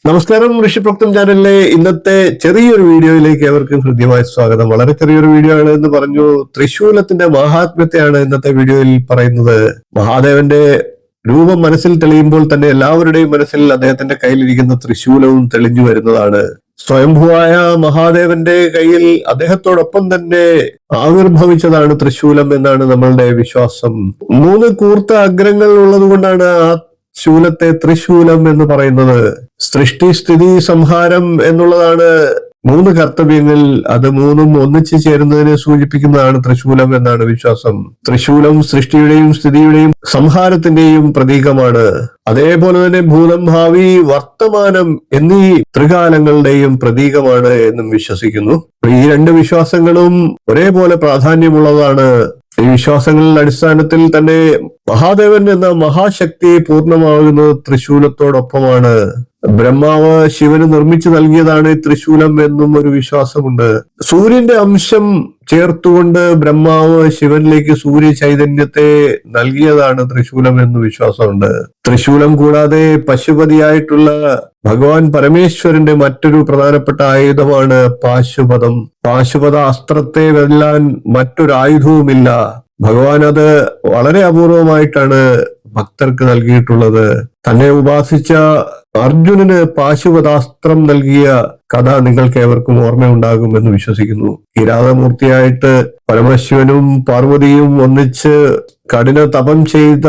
നമസ്കാരം. ഋഷിപ്രോക്തം ചാനലിലെ ഇന്നത്തെ ചെറിയൊരു വീഡിയോയിലേക്ക് ഏവർക്കും ഹൃദ്യമായ സ്വാഗതം. വളരെ ചെറിയൊരു വീഡിയോ ആണ് എന്ന് പറഞ്ഞു. തൃശൂലത്തിന്റെ മഹാത്മ്യത്തെയാണ് ഇന്നത്തെ വീഡിയോയിൽ പറയുന്നത്. മഹാദേവന്റെ രൂപം മനസ്സിൽ തെളിയുമ്പോൾ തന്നെ എല്ലാവരുടെയും മനസ്സിൽ അദ്ദേഹത്തിന്റെ കയ്യിലിരിക്കുന്ന തൃശൂലവും തെളിഞ്ഞു വരുന്നതാണ്. സ്വയംഭുവായ മഹാദേവന്റെ കയ്യിൽ അദ്ദേഹത്തോടൊപ്പം തന്നെ ആവിർഭവിച്ചതാണ് തൃശൂലം എന്നാണ് നമ്മളുടെ വിശ്വാസം. 3 കൂർത്ത അഗ്രങ്ങൾ ഉള്ളത് കൊണ്ടാണ് ആ ശൂലത്തെ തൃശൂലം എന്ന് പറയുന്നത്. സൃഷ്ടി, സ്ഥിതി, സംഹാരം എന്നുള്ളതാണ് 3 കർത്തവ്യങ്ങൾ. അത് 3ഉം ഒന്നിച്ചു ചേരുന്നതിനെ സൂചിപ്പിക്കുന്നതാണ് തൃശൂലം എന്നാണ് വിശ്വാസം. തൃശൂലം സൃഷ്ടിയുടെയും സ്ഥിതിയുടെയും സംഹാരത്തിന്റെയും പ്രതീകമാണ്. അതേപോലെ തന്നെ ഭൂതം, ഭാവി, വർത്തമാനം എന്നീ ത്രികാലങ്ങളുടെയും പ്രതീകമാണ് എന്നും വിശ്വസിക്കുന്നു. ഈ 2 വിശ്വാസങ്ങളും ഒരേപോലെ പ്രാധാന്യമുള്ളതാണ്. ഈ വിശ്വാസങ്ങളുടെ അടിസ്ഥാനത്തിൽ തന്നെ മഹാദേവൻ എന്ന മഹാശക്തി പൂർണ്ണമാകുന്നത് തൃശൂലത്തോടൊപ്പമാണ്. ബ്രഹ്മാവ് ശിവന് നിർമ്മിച്ചു നൽകിയതാണ് തൃശൂലം എന്നും ഒരു വിശ്വാസമുണ്ട്. സൂര്യന്റെ അംശം ചേർത്തുകൊണ്ട് ബ്രഹ്മാവ് ശിവനിലേക്ക് സൂര്യ ചൈതന്യത്തെ നൽകിയതാണ് തൃശൂലം എന്ന് വിശ്വാസമുണ്ട്. തൃശൂലം കൂടാതെ പശുപതിയായിട്ടുള്ള ഭഗവാൻ പരമേശ്വരന്റെ മറ്റൊരു പ്രധാനപ്പെട്ട ആയുധമാണ് പാശുപതം. പാശുപത അസ്ത്രത്തെ വെല്ലാൻ മറ്റൊരു ആയുധവുമില്ല. ഭഗവാൻ അത് വളരെ അപൂർവമായിട്ടാണ് ഭക്തർക്ക് നൽകിയിട്ടുള്ളത്. തന്നെ ഉപാസിച്ച അർജുനന് പാശുപതാസ്ത്രം നൽകിയ കഥ നിങ്ങൾക്ക് ഏവർക്കും ഓർമ്മയുണ്ടാകുമെന്ന് വിശ്വസിക്കുന്നു. കിരാതമൂർത്തിയായിട്ട് പരമശിവനും പാർവതിയും ഒന്നിച്ച് കഠിന തപം ചെയ്ത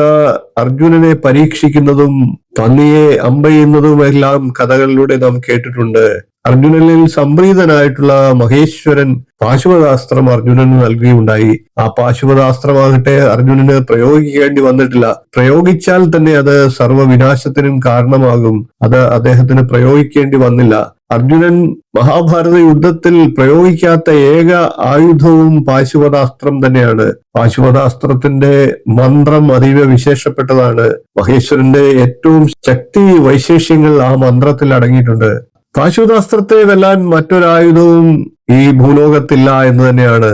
അർജുനനെ പരീക്ഷിക്കുന്നതും പന്നിയെ അമ്പെയ്യുന്നതുമെല്ലാം കഥകളിലൂടെ നാം കേട്ടിട്ടുണ്ട്. അർജുനനിൽ സംപ്രീതനായിട്ടുള്ള മഹേശ്വരൻ പാശുപതാസ്ത്രം അർജുനന് നൽകുകയുണ്ടായി. ആ പാശുപതാസ്ത്രമാകട്ടെ അർജുനന് പ്രയോഗിക്കേണ്ടി വന്നിട്ടില്ല. പ്രയോഗിച്ചാൽ തന്നെ അത് സർവ്വവിനാശത്തിനും കാരണമാകും. അത് അദ്ദേഹത്തിന് പ്രയോഗിക്കേണ്ടി വന്നില്ല. അർജുനൻ മഹാഭാരത യുദ്ധത്തിൽ പ്രയോഗിക്കാത്ത ഏക ആയുധവും പാശുപതാസ്ത്രം തന്നെയാണ്. പാശുപതാസ്ത്രത്തിന്റെ മന്ത്രം അതീവ വിശേഷപ്പെട്ടതാണ്. മഹേശ്വരന്റെ ഏറ്റവും ശക്തി വൈശേഷ്യങ്ങൾ ആ മന്ത്രത്തിൽ അടങ്ങിയിട്ടുണ്ട്. പാശുപതാസ്ത്രത്തെ വെല്ലാൻ മറ്റൊരായുധവും ഈ ഭൂലോകത്തില്ല എന്ന് തന്നെയാണ്.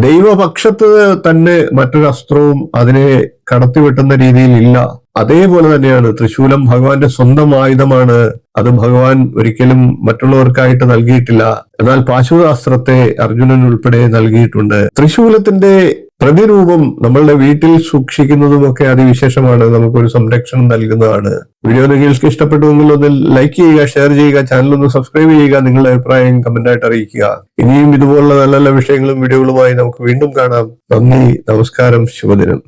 ദൈവപക്ഷത്ത് തന്നെ മറ്റൊരു അസ്ത്രവും അതിനെ കടത്തിവെട്ടുന്ന രീതിയിൽ ഇല്ല. അതേപോലെ തന്നെയാണ് തൃശൂലം ഭഗവാന്റെ സ്വന്തം ആയുധമാണ്. അത് ഭഗവാൻ ഒരിക്കലും മറ്റുള്ളവർക്കായിട്ട് നൽകിയിട്ടില്ല. എന്നാൽ പാശുപതാസ്ത്രത്തെ അർജുനൻ ഉൾപ്പെടെ നൽകിയിട്ടുണ്ട്. തൃശൂലത്തിന്റെ പ്രതിരൂപം നമ്മളുടെ വീട്ടിൽ സൂക്ഷിക്കുന്നതുമൊക്കെ അതിവിശേഷമാണ്. നമുക്കൊരു സംരക്ഷണം നൽകുന്നതാണ്. വീഡിയോ നിങ്ങൾക്ക് ഇഷ്ടപ്പെട്ടുവെങ്കിൽ ഒന്ന് ലൈക്ക് ചെയ്യുക, ഷെയർ ചെയ്യുക, ചാനൽ ഒന്ന് സബ്സ്ക്രൈബ് ചെയ്യുക, നിങ്ങളുടെ അഭിപ്രായം കമന്റായിട്ട് അറിയിക്കുക. ഇനിയും ഇതുപോലുള്ള നല്ല നല്ല വിഷയങ്ങളും വീഡിയോകളുമായി നമുക്ക് വീണ്ടും കാണാം. നന്ദി, നമസ്കാരം, ശുഭദിനം.